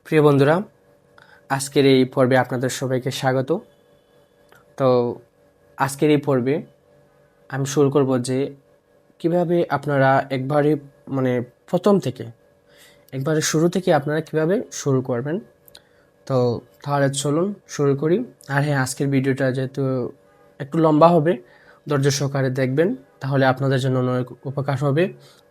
প্রিয় বন্ধুরা, আজকের এই পর্বে আপনাদের সবাইকে স্বাগত। তো আজকের এই পর্বে আমি শুরু করব যে কিভাবে আপনারা একবারে শুরু থেকে আপনারা কিভাবে শুরু করবেন। তো তাহলে চলুন শুরু করি। আর হ্যাঁ, আজকের ভিডিওটা যেহেতু একটু লম্বা হবে, ধৈর্য সহকারে দেখবেন, তাহলে আপনাদের জন্য অনেক উপকার হবে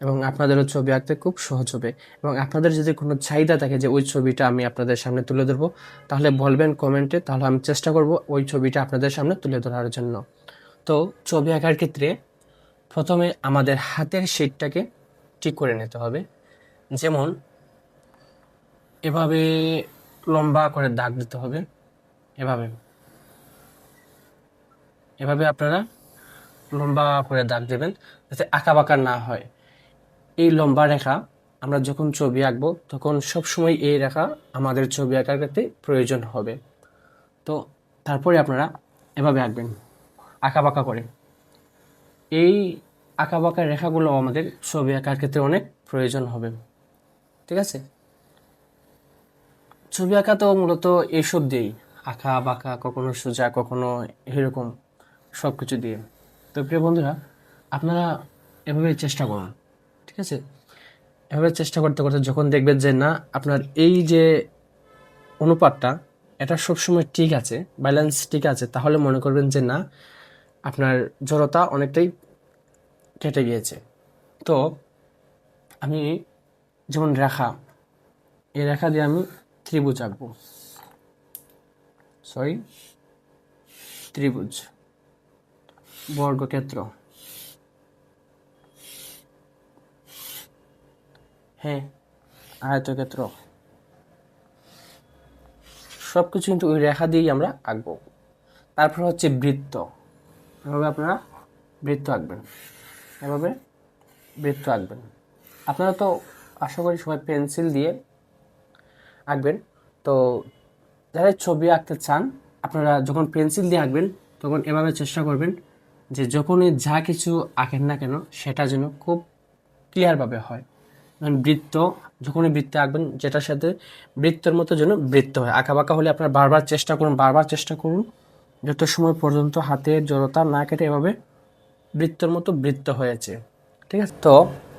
এবং আপনাদেরও ছবি আঁকতে খুব সহজ হবে। এবং আপনাদের যদি কোনো চাহিদা থাকে যে ওই ছবিটা আমি আপনাদের সামনে তুলে ধরবো, তাহলে বলবেন কমেন্টে, তাহলে আমি চেষ্টা করব ওই ছবিটা আপনাদের সামনে তুলে ধরার জন্য। তো ছবি আঁকার ক্ষেত্রে প্রথমে আমাদের হাতের শেপটাকে ঠিক করে নিতে হবে। যেমন এভাবে লম্বা করে দাগ দিতে হবে, এভাবে এভাবে আপনারা লম্বা করে দাগ দেবেন যাতে আঁকা বাঁকা না হয়। এই লম্বা রেখা আমরা যখন ছবি আঁকবো তখন সবসময় এই রেখা আমাদের ছবি আঁকার ক্ষেত্রে প্রয়োজন হবে। তো তারপরে আপনারা এভাবে আঁকবেন আঁকা বাঁকা করে। এই আঁকা বাঁকা রেখাগুলো আমাদের ছবি আঁকার ক্ষেত্রে অনেক প্রয়োজন হবে। ঠিক আছে, ছবি আঁকা তো মূলত এইসব দিয়েই, আঁকা বাঁকা, কখনো সোজা কখনো এরকম সব কিছু দিয়ে। তো প্রিয় বন্ধুরা, আপনারা এভাবে চেষ্টা করুন। ঠিক আছে, এভাবে চেষ্টা করতে করতে যখন দেখবেন যে না, আপনার এই যে অনুপাতটা এটা সবসময় ঠিক আছে, ব্যালেন্স ঠিক আছে, তাহলে মনে করবেন যে না, আপনার জড়তা অনেকটাই কেটে গিয়েছে। তো আমি যেমন রেখা, এই রেখা দিয়ে আমি ত্রিভুজ আঁকবো, ত্রিভুজ, বর্গক্ষেত্র, হ্যাঁ, আয়তক্ষেত্র, সব কিছু কিন্তু ওই রেখা দিয়েই আমরা আঁকবো। তারপর হচ্ছে বৃত্ত, এভাবে আপনারা বৃত্ত আঁকবেন, এভাবে বৃত্ত আঁকবেন। আপনারা তো আশা করি সবাই পেন্সিল দিয়ে আঁকবেন। তো যারা ছবি আঁকতে চান, আপনারা যখন পেন্সিল দিয়ে আঁকবেন তখন এভাবে চেষ্টা করবেন যে যখনই যা কিছু আঁকেন না কেন সেটা যেন খুব ক্লিয়ারভাবে হয়। বৃত্ত, যখনই বৃত্তে আঁকবেন যেটার সাথে বৃত্তের মতো যেন বৃত্ত হয়। আঁকা বাঁকা হলে আপনারা বারবার চেষ্টা করুন যত সময় পর্যন্ত হাতের জড়তা না কেটে এভাবে বৃত্তের মতো বৃত্ত হয়েছে। ঠিক আছে, তো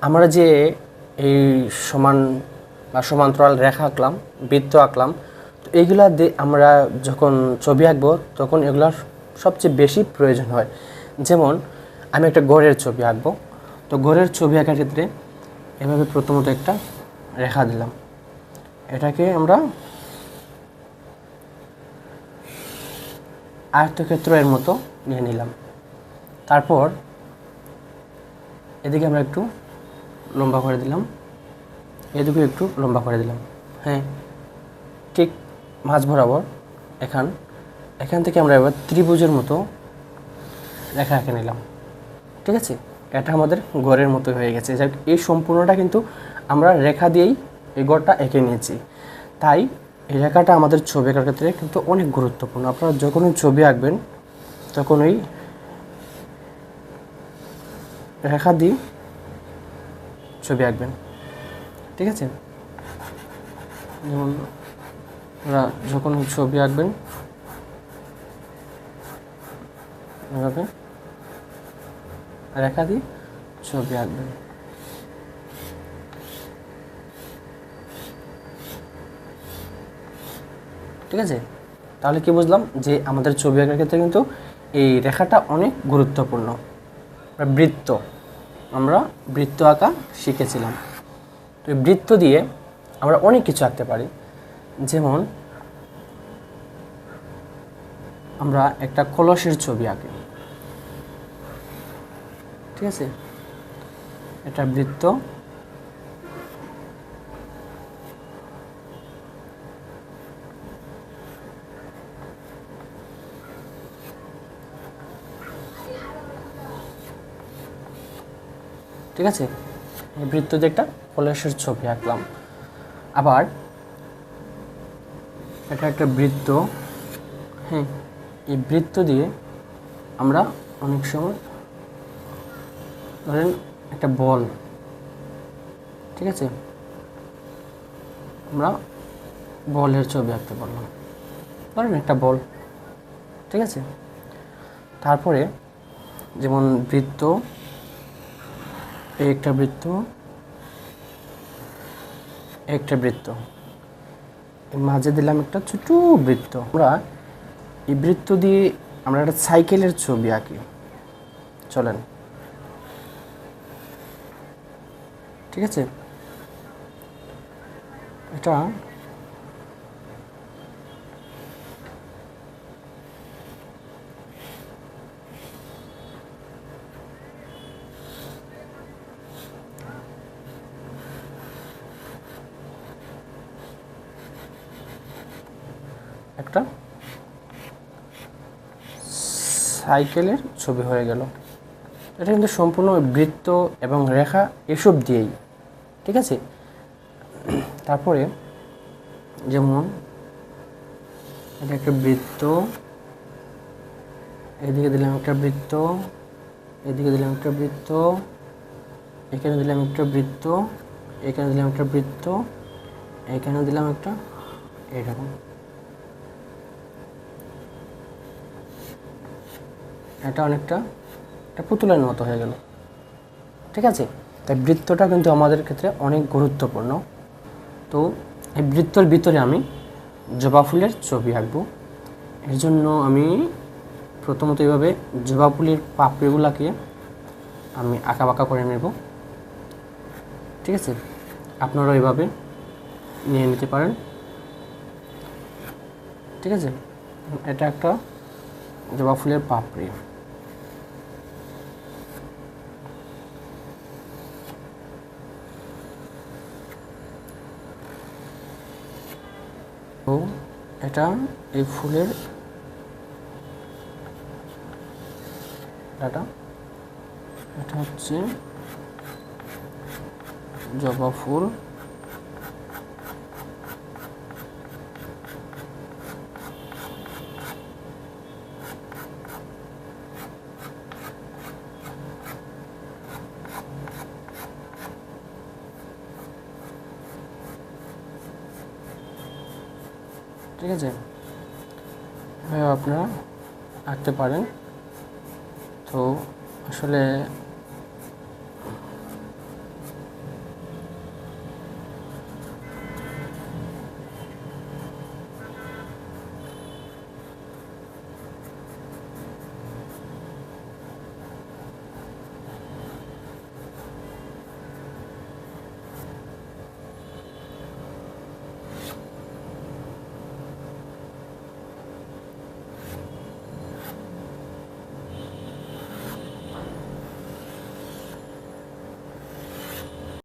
আমরা যে এই সমান বা সমান্তরাল রেখা আঁকলাম, বৃত্ত আঁকলাম, তো এইগুলা দিয়ে আমরা যখন ছবি আঁকবো তখন এগুলার সবচেয়ে বেশি প্রয়োজন হয়। যেমন আমি একটা ঘরের ছবি আঁকবো, তো ঘরের ছবি আঁকার ক্ষেত্রে এভাবে প্রথমত একটা রেখা দিলাম, এটাকে আমরা আয়তক্ষেত্র এর মতো নিয়ে নিলাম। তারপর এদিকে আমরা একটু লম্বা করে দিলাম, এদিকে একটু লম্বা করে দিলাম, হ্যাঁ, ঠিক মাঝ বরাবর এখান থেকে আমরা এবার ত্রিভুজের মতো রেখা এঁকে নিলাম। ঠিক আছে, এটা আমাদের ঘরের মতো হয়ে গেছে। এই সম্পূর্ণটা কিন্তু আমরা রেখা দিয়েই এই ঘরটা এঁকে নিয়েছি। তাই এই রেখাটা আমাদের ছবি আঁকার ক্ষেত্রে কিন্তু অনেক গুরুত্বপূর্ণ। আপনারা যখনই ছবি আঁকবেন তখন ওই রেখা দিয়ে ছবি আঁকবেন। ঠিক আছে, যেমন যখন ছবি আঁকবেন এভাবে রেখা দিয়ে ছবি আঁকবেন। ঠিক আছে, তাহলে কি বুঝলাম যে আমাদের ছবি আঁকার ক্ষেত্রে কিন্তু এই রেখাটা অনেক গুরুত্বপূর্ণ। আমরা বৃত্ত আঁকা শিখেছিলাম। তো এই বৃত্ত দিয়ে আমরা অনেক কিছু আঁকতে পারি। যেমন আমরা একটা কলসের ছবি আঁকি। ঠিক আছে, এটা বৃত্ত, ঠিক আছে, এই বৃত্ত দিয়ে একটা কলসের ছবি আঁকলাম। আবার এটা একটা বৃত্ত, হ্যাঁ, এই বৃত্ত দিয়ে আমরা অনেক সময় ধরেন একটা বল, ঠিক আছে, আমরা বলের ছবি আঁকতে পারলাম, ধরেন একটা বল, ঠিক আছে। তারপরে যেমন বৃত্ত, এই একটা বৃত্ত, একটা বৃত্ত, মাঝে দিলাম একটা ছোট বৃত্ত। আমরা এই বৃত্ত দিয়ে আমরা একটা সাইকেলের ছবি আঁকি, চলেন, ঠিক আছে। এটা একটা সাইকেলের ছবি হয়ে গেল। এটা কিন্তু সম্পূর্ণ বৃত্ত এবং রেখা এসব দিয়েই, ঠিক আছে। তারপরে যেমন এটা একটা বৃত্ত, এদিকে দিলাম একটা বৃত্ত, এদিকে দিলাম একটা বৃত্ত, এখানে দিলাম একটা বৃত্ত, এখানে দিলাম একটা বৃত্ত, এখানে দিলাম একটা, এইরকম। এটা অনেকটা একটা পুতুলের মতো হয়ে গেল, ঠিক আছে। তাই বৃত্তটা কিন্তু আমাদের ক্ষেত্রে অনেক গুরুত্বপূর্ণ। তো এই বৃত্তর ভিতরে আমি জবা ফুলের ছবি আঁকবো। এর জন্য আমি প্রথমত এইভাবে জবা ফুলের পাপড়িগুলোকে আমি আঁকা বাঁকা করে নেব, ঠিক আছে। আপনারা এইভাবে নিয়ে নিতে পারেন, ঠিক আছে। এটা একটা জবা ফুলের পাপড়ি। তো এটা এই ফুলের ডাটা, এটা হচ্ছে জবা ফুল, ঠিক আছে। আপনারা আঁকতে পারেন। তো আসলে